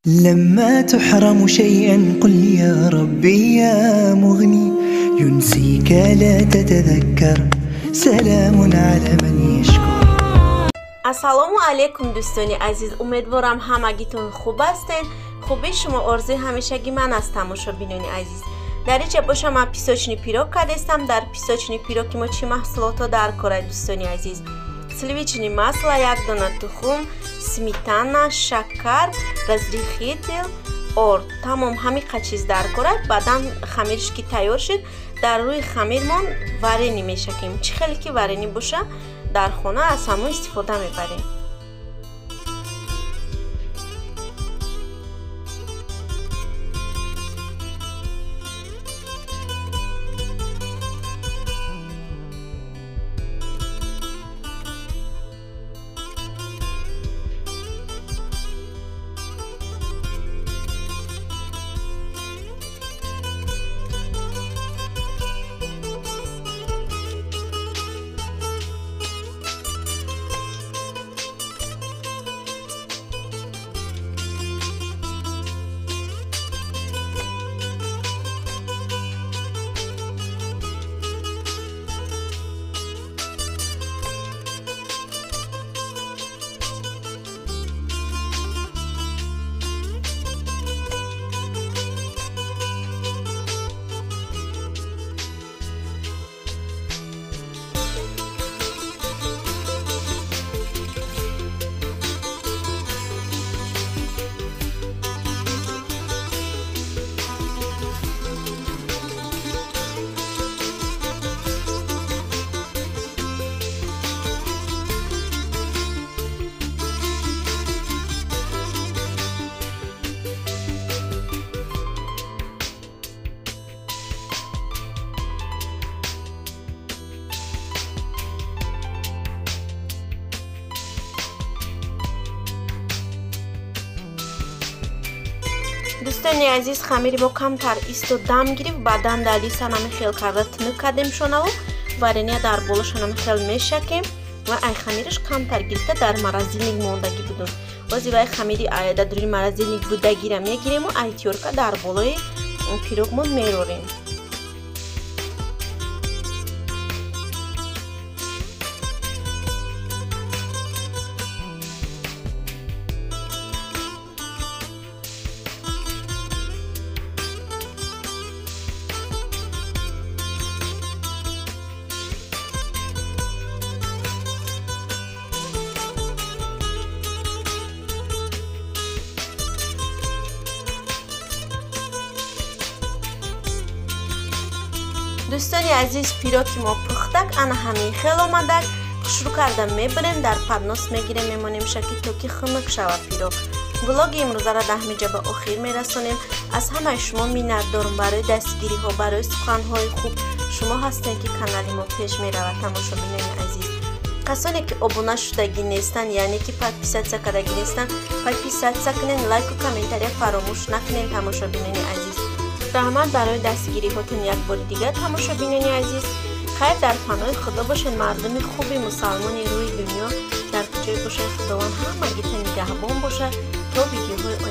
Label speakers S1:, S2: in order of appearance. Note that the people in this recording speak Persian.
S1: لما تحرم شيئا قل يا ربي يا مغني ينسيك لا تتذكر سلام على من يشكر.
S2: السلام علیکم دوستانی عزیز، امیدوارم همگیتون خوب هستین. خوبی شما آرزوی همیشگی من از تماشا بینونی عزیز. در اینجا باشم من پیساچنی پیروگ کردم. در پیساچنی پیروگ ما چی محصولات در کار دوستانی عزیز؟ سلیویچنی масла، یک دانه تخم، سمیتانا، شکر، разрыхитель، ارد. تمام همین چیز در کار. بعداً خمیرش که تیار شد در روی خمیرمان وارنی میشکیم. چه خیلی که وارنی باشه در خانه از همون استفاده میبریم. دوستانی عزیز، خمیر با کمتر ایست و دم گرفت. بعدا در لیسان هم خیلی کرده تنک کردیم شونه و وارنیا در بولشان هم خیلی میشکیم و ای خمیرش کمتر گرفته در مرزیلنگ موندگی بودون. بازی وای خمیری در روی مرزیلنگ بودگی را میگیریم و ای تیورکا در بالای پیروگمون میروریم. دوستانی عزیز، پیروگی ما پختک انا همین خیلی آمدک. شروع کردم میبریم در پدناس میگیریم میمانیم شکی تا که خنک شود پیروگ. ولاگ امروز را ده میجا به آخر میرسونیم. از همه شما منت دارم برای دستگیری ها، برای سخن های خوب شما هستین که کانال ما پیش میرود. تماشا بینین عزیز، کسانی که ابونه شدگی نیستن یعنی که подписаться کردگی نیستن подписаться کنین، لایک و کامنتاری فراموش نکنین. تماشا بینین عزیز، رحمت برای دستگیری هاتون یک بار دیگه. تماشا بینین عزیز، خیر در پناه خدا باشین. مردم خوبی مسلمانی روی دنیا در کجای باشه خداوند همگیتون نگهبان باشه تا ویدیوهای